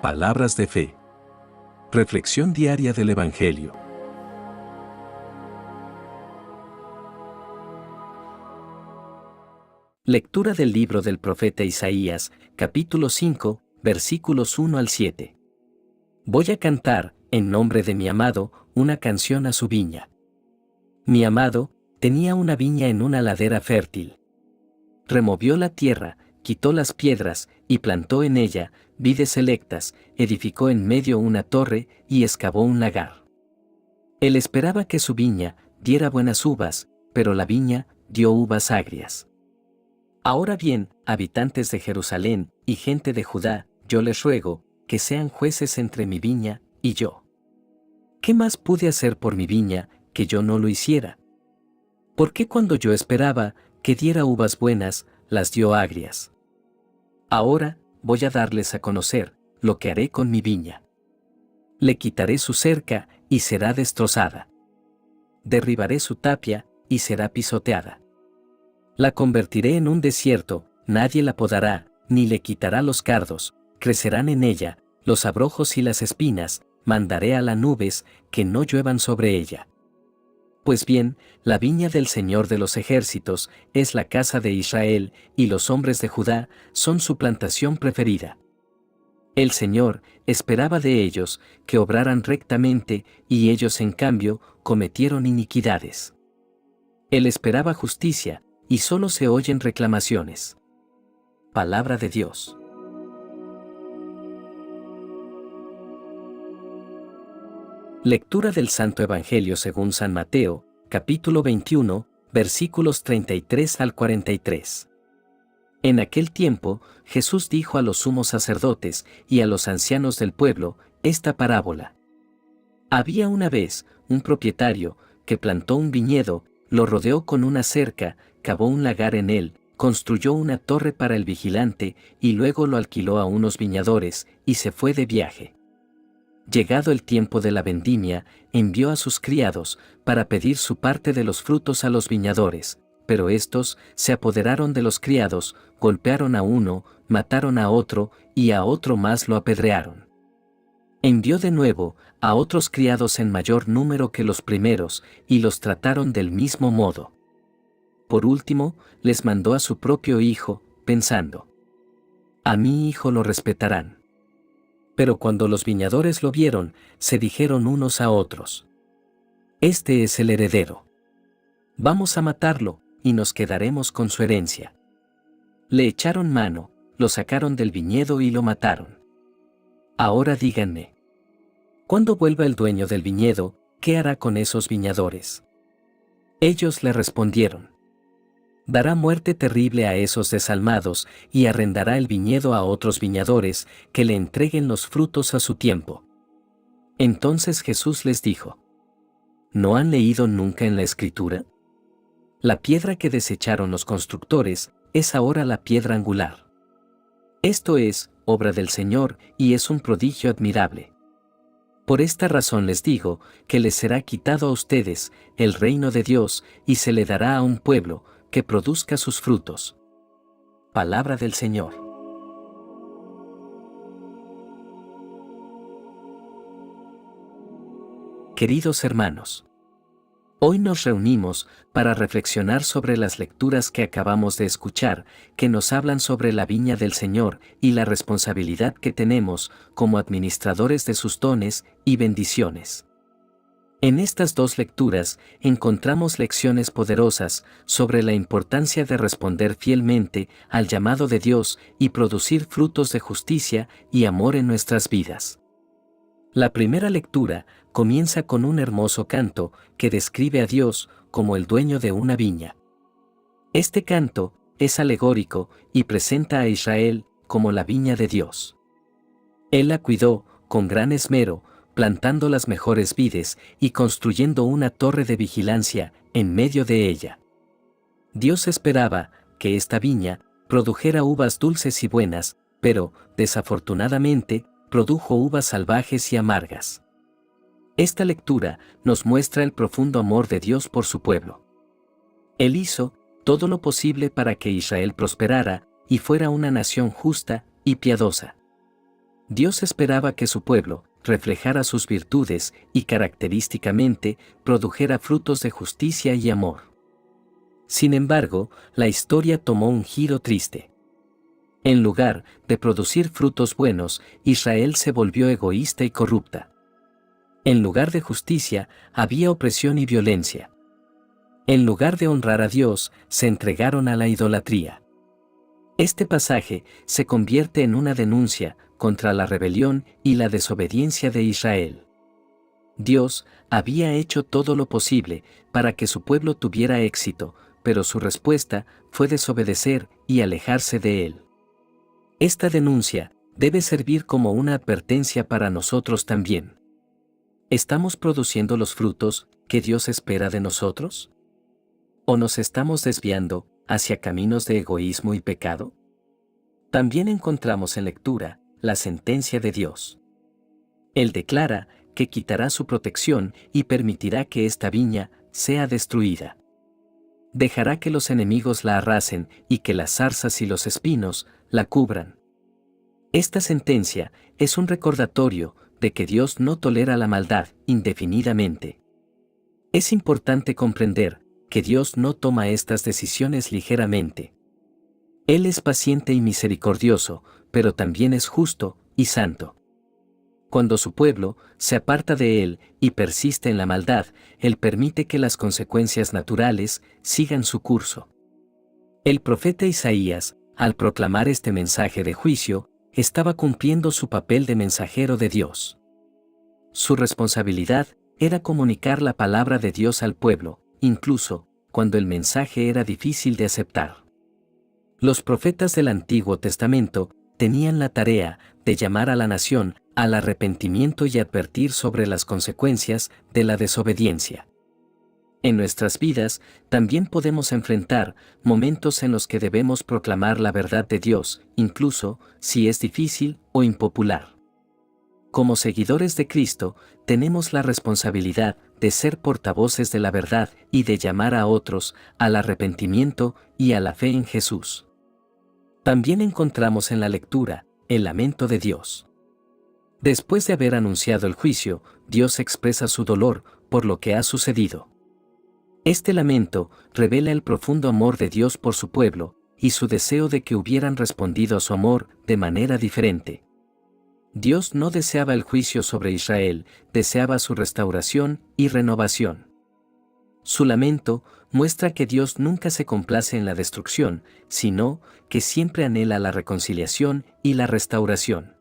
Palabras de fe. Reflexión diaria del Evangelio. Lectura del libro del profeta Isaías, capítulo 5, versículos 1 al 7. Voy a cantar, en nombre de mi amado, una canción a su viña. Mi amado tenía una viña en una ladera fértil. Removió la tierra, quitó las piedras, y plantó en ella vides selectas, edificó en medio una torre, y excavó un lagar. Él esperaba que su viña diera buenas uvas, pero la viña dio uvas agrias. Ahora bien, habitantes de Jerusalén y gente de Judá, yo les ruego que sean jueces entre mi viña y yo. ¿Qué más pude hacer por mi viña que yo no lo hiciera? ¿Por qué cuando yo esperaba que diera uvas buenas, las dio agrias? Ahora voy a darles a conocer lo que haré con mi viña. Le quitaré su cerca y será destrozada. Derribaré su tapia y será pisoteada. La convertiré en un desierto, nadie la podará, ni le quitará los cardos, crecerán en ella los abrojos y las espinas, mandaré a las nubes que no lluevan sobre ella. Pues bien, la viña del Señor de los ejércitos es la casa de Israel, y los hombres de Judá son su plantación preferida. El Señor esperaba de ellos que obraran rectamente, y ellos en cambio cometieron iniquidades. Él esperaba justicia, y solo se oyen reclamaciones. Palabra de Dios. Lectura del Santo Evangelio según San Mateo, capítulo 21, versículos 33 al 43. En aquel tiempo, Jesús dijo a los sumos sacerdotes y a los ancianos del pueblo esta parábola. Había una vez un propietario que plantó un viñedo, lo rodeó con una cerca, cavó un lagar en él, construyó una torre para el vigilante y luego lo alquiló a unos viñadores y se fue de viaje. Llegado el tiempo de la vendimia, envió a sus criados para pedir su parte de los frutos a los viñadores, pero estos se apoderaron de los criados, golpearon a uno, mataron a otro y a otro más lo apedrearon. Envió de nuevo a otros criados en mayor número que los primeros y los trataron del mismo modo. Por último, les mandó a su propio hijo, pensando: a mi hijo lo respetarán. Pero cuando los viñadores lo vieron, se dijeron unos a otros: este es el heredero. Vamos a matarlo, y nos quedaremos con su herencia. Le echaron mano, lo sacaron del viñedo y lo mataron. Ahora díganme, cuando vuelva el dueño del viñedo, ¿qué hará con esos viñadores? Ellos le respondieron: dará muerte terrible a esos desalmados y arrendará el viñedo a otros viñadores que le entreguen los frutos a su tiempo. Entonces Jesús les dijo: ¿no han leído nunca en la Escritura? La piedra que desecharon los constructores es ahora la piedra angular. Esto es obra del Señor y es un prodigio admirable. Por esta razón les digo que les será quitado a ustedes el reino de Dios y se le dará a un pueblo que produzca sus frutos. Palabra del Señor. Queridos hermanos, hoy nos reunimos para reflexionar sobre las lecturas que acabamos de escuchar, que nos hablan sobre la viña del Señor y la responsabilidad que tenemos como administradores de sus dones y bendiciones. En estas dos lecturas encontramos lecciones poderosas sobre la importancia de responder fielmente al llamado de Dios y producir frutos de justicia y amor en nuestras vidas. La primera lectura comienza con un hermoso canto que describe a Dios como el dueño de una viña. Este canto es alegórico y presenta a Israel como la viña de Dios. Él la cuidó con gran esmero, plantando las mejores vides y construyendo una torre de vigilancia en medio de ella. Dios esperaba que esta viña produjera uvas dulces y buenas, pero, desafortunadamente, produjo uvas salvajes y amargas. Esta lectura nos muestra el profundo amor de Dios por su pueblo. Él hizo todo lo posible para que Israel prosperara y fuera una nación justa y piadosa. Dios esperaba que su pueblo reflejara sus virtudes y característicamente produjera frutos de justicia y amor. Sin embargo, la historia tomó un giro triste. En lugar de producir frutos buenos, Israel se volvió egoísta y corrupta. En lugar de justicia, había opresión y violencia. En lugar de honrar a Dios, se entregaron a la idolatría. Este pasaje se convierte en una denuncia contra la rebelión y la desobediencia de Israel. Dios había hecho todo lo posible para que su pueblo tuviera éxito, pero su respuesta fue desobedecer y alejarse de él. Esta denuncia debe servir como una advertencia para nosotros también. ¿Estamos produciendo los frutos que Dios espera de nosotros? ¿O nos estamos desviando hacia caminos de egoísmo y pecado? También encontramos en lectura la sentencia de Dios. Él declara que quitará su protección y permitirá que esta viña sea destruida. Dejará que los enemigos la arrasen y que las zarzas y los espinos la cubran. Esta sentencia es un recordatorio de que Dios no tolera la maldad indefinidamente. Es importante comprender que Dios no toma estas decisiones ligeramente. Él es paciente y misericordioso, pero también es justo y santo. Cuando su pueblo se aparta de Él y persiste en la maldad, Él permite que las consecuencias naturales sigan su curso. El profeta Isaías, al proclamar este mensaje de juicio, estaba cumpliendo su papel de mensajero de Dios. Su responsabilidad era comunicar la palabra de Dios al pueblo, incluso cuando el mensaje era difícil de aceptar. Los profetas del Antiguo Testamento tenían la tarea de llamar a la nación al arrepentimiento y advertir sobre las consecuencias de la desobediencia. En nuestras vidas también podemos enfrentar momentos en los que debemos proclamar la verdad de Dios, incluso si es difícil o impopular. Como seguidores de Cristo, tenemos la responsabilidad de ser portavoces de la verdad y de llamar a otros al arrepentimiento y a la fe en Jesús. También encontramos en la lectura el lamento de Dios. Después de haber anunciado el juicio, Dios expresa su dolor por lo que ha sucedido. Este lamento revela el profundo amor de Dios por su pueblo y su deseo de que hubieran respondido a su amor de manera diferente. Dios no deseaba el juicio sobre Israel, deseaba su restauración y renovación. Su lamento muestra que Dios nunca se complace en la destrucción, sino que siempre anhela la reconciliación y la restauración.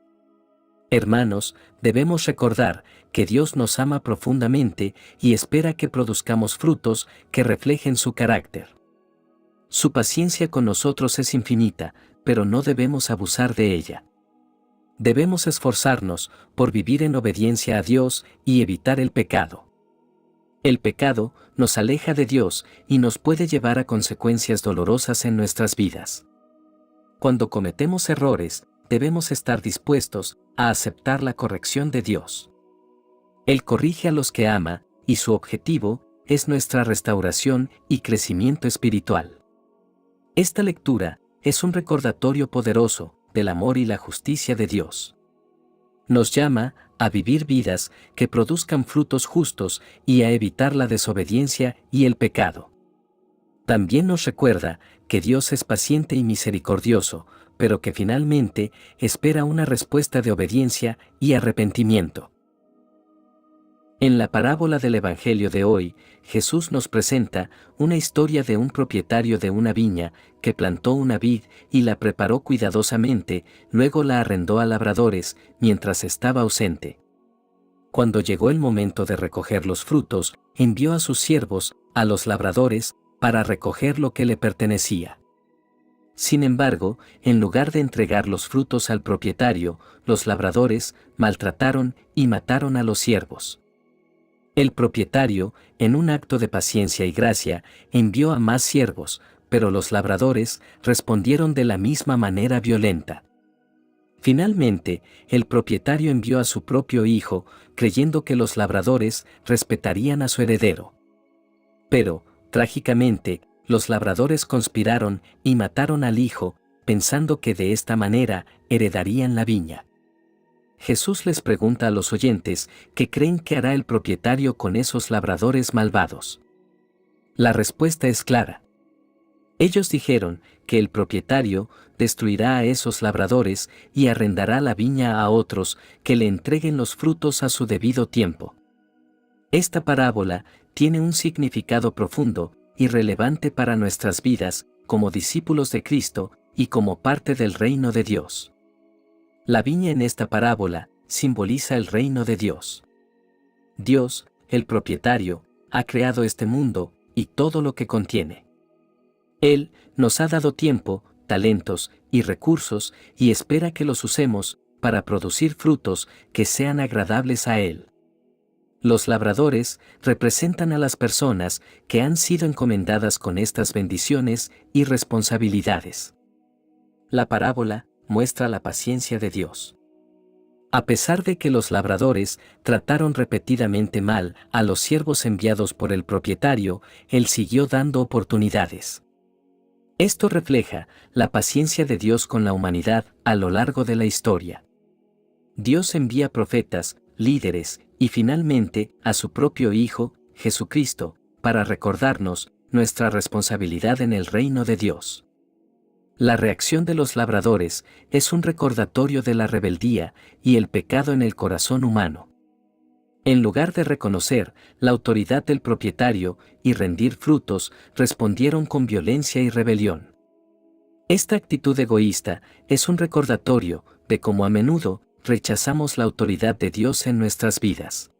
Hermanos, debemos recordar que Dios nos ama profundamente y espera que produzcamos frutos que reflejen su carácter. Su paciencia con nosotros es infinita, pero no debemos abusar de ella. Debemos esforzarnos por vivir en obediencia a Dios y evitar el pecado. El pecado nos aleja de Dios y nos puede llevar a consecuencias dolorosas en nuestras vidas. Cuando cometemos errores, debemos estar dispuestos a aceptar la corrección de Dios. Él corrige a los que ama, y su objetivo es nuestra restauración y crecimiento espiritual. Esta lectura es un recordatorio poderoso del amor y la justicia de Dios. Nos llama a vivir vidas que produzcan frutos justos y a evitar la desobediencia y el pecado. También nos recuerda que Dios es paciente y misericordioso, pero que finalmente espera una respuesta de obediencia y arrepentimiento. En la parábola del Evangelio de hoy, Jesús nos presenta una historia de un propietario de una viña que plantó una vid y la preparó cuidadosamente, luego la arrendó a labradores mientras estaba ausente. Cuando llegó el momento de recoger los frutos, envió a sus siervos, a los labradores, para recoger lo que le pertenecía. Sin embargo, en lugar de entregar los frutos al propietario, los labradores maltrataron y mataron a los siervos. El propietario, en un acto de paciencia y gracia, envió a más siervos, pero los labradores respondieron de la misma manera violenta. Finalmente, el propietario envió a su propio hijo, creyendo que los labradores respetarían a su heredero. Pero, trágicamente, los labradores conspiraron y mataron al hijo, pensando que de esta manera heredarían la viña. Jesús les pregunta a los oyentes qué creen que hará el propietario con esos labradores malvados. La respuesta es clara. Ellos dijeron que el propietario destruirá a esos labradores y arrendará la viña a otros que le entreguen los frutos a su debido tiempo. Esta parábola tiene un significado profundo y relevante para nuestras vidas como discípulos de Cristo y como parte del reino de Dios. La viña en esta parábola simboliza el reino de Dios. Dios, el propietario, ha creado este mundo y todo lo que contiene. Él nos ha dado tiempo, talentos y recursos y espera que los usemos para producir frutos que sean agradables a Él. Los labradores representan a las personas que han sido encomendadas con estas bendiciones y responsabilidades. La parábola muestra la paciencia de Dios. A pesar de que los labradores trataron repetidamente mal a los siervos enviados por el propietario, Él siguió dando oportunidades. Esto refleja la paciencia de Dios con la humanidad a lo largo de la historia. Dios envía profetas, líderes y finalmente a su propio Hijo, Jesucristo, para recordarnos nuestra responsabilidad en el reino de Dios. La reacción de los labradores es un recordatorio de la rebeldía y el pecado en el corazón humano. En lugar de reconocer la autoridad del propietario y rendir frutos, respondieron con violencia y rebelión. Esta actitud egoísta es un recordatorio de cómo a menudo rechazamos la autoridad de Dios en nuestras vidas.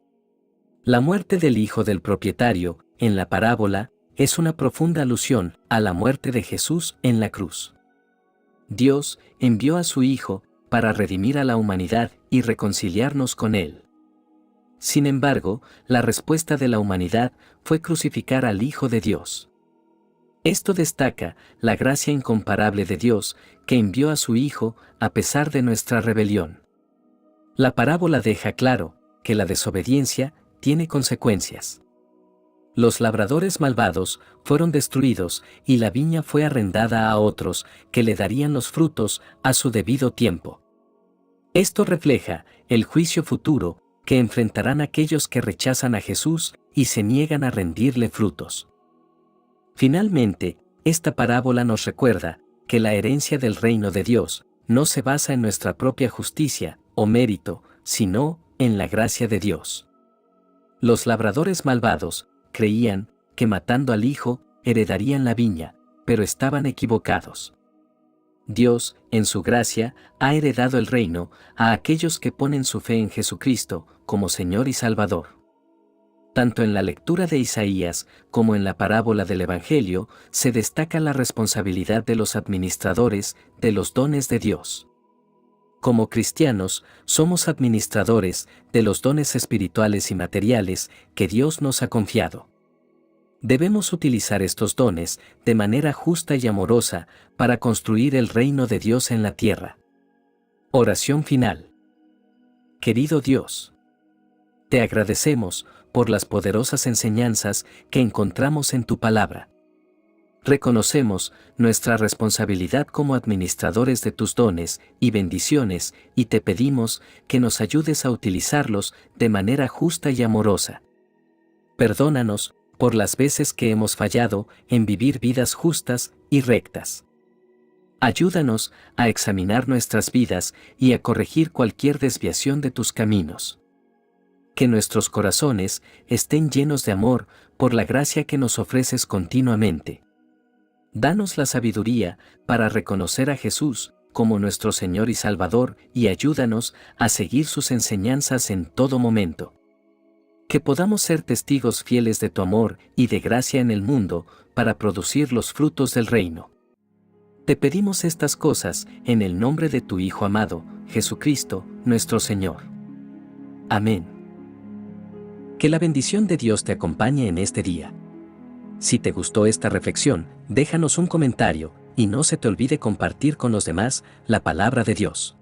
La muerte del hijo del propietario, en la parábola, es una profunda alusión a la muerte de Jesús en la cruz. Dios envió a su Hijo para redimir a la humanidad y reconciliarnos con Él. Sin embargo, la respuesta de la humanidad fue crucificar al Hijo de Dios. Esto destaca la gracia incomparable de Dios que envió a su Hijo a pesar de nuestra rebelión. La parábola deja claro que la desobediencia tiene consecuencias. Los labradores malvados fueron destruidos y la viña fue arrendada a otros que le darían los frutos a su debido tiempo. Esto refleja el juicio futuro que enfrentarán aquellos que rechazan a Jesús y se niegan a rendirle frutos. Finalmente, esta parábola nos recuerda que la herencia del reino de Dios no se basa en nuestra propia justicia o mérito, sino en la gracia de Dios. Los labradores malvados creían que matando al hijo heredarían la viña, pero estaban equivocados. Dios, en su gracia, ha heredado el reino a aquellos que ponen su fe en Jesucristo como Señor y Salvador. Tanto en la lectura de Isaías como en la parábola del Evangelio se destaca la responsabilidad de los administradores de los dones de Dios. Como cristianos, somos administradores de los dones espirituales y materiales que Dios nos ha confiado. Debemos utilizar estos dones de manera justa y amorosa para construir el reino de Dios en la tierra. Oración final. Querido Dios, te agradecemos por las poderosas enseñanzas que encontramos en tu palabra. Reconocemos nuestra responsabilidad como administradores de tus dones y bendiciones y te pedimos que nos ayudes a utilizarlos de manera justa y amorosa. Perdónanos por las veces que hemos fallado en vivir vidas justas y rectas. Ayúdanos a examinar nuestras vidas y a corregir cualquier desviación de tus caminos. Que nuestros corazones estén llenos de amor por la gracia que nos ofreces continuamente. Danos la sabiduría para reconocer a Jesús como nuestro Señor y Salvador y ayúdanos a seguir sus enseñanzas en todo momento. Que podamos ser testigos fieles de tu amor y de gracia en el mundo para producir los frutos del reino. Te pedimos estas cosas en el nombre de tu Hijo amado, Jesucristo, nuestro Señor. Amén. Que la bendición de Dios te acompañe en este día. Si te gustó esta reflexión, déjanos un comentario y no se te olvide compartir con los demás la palabra de Dios.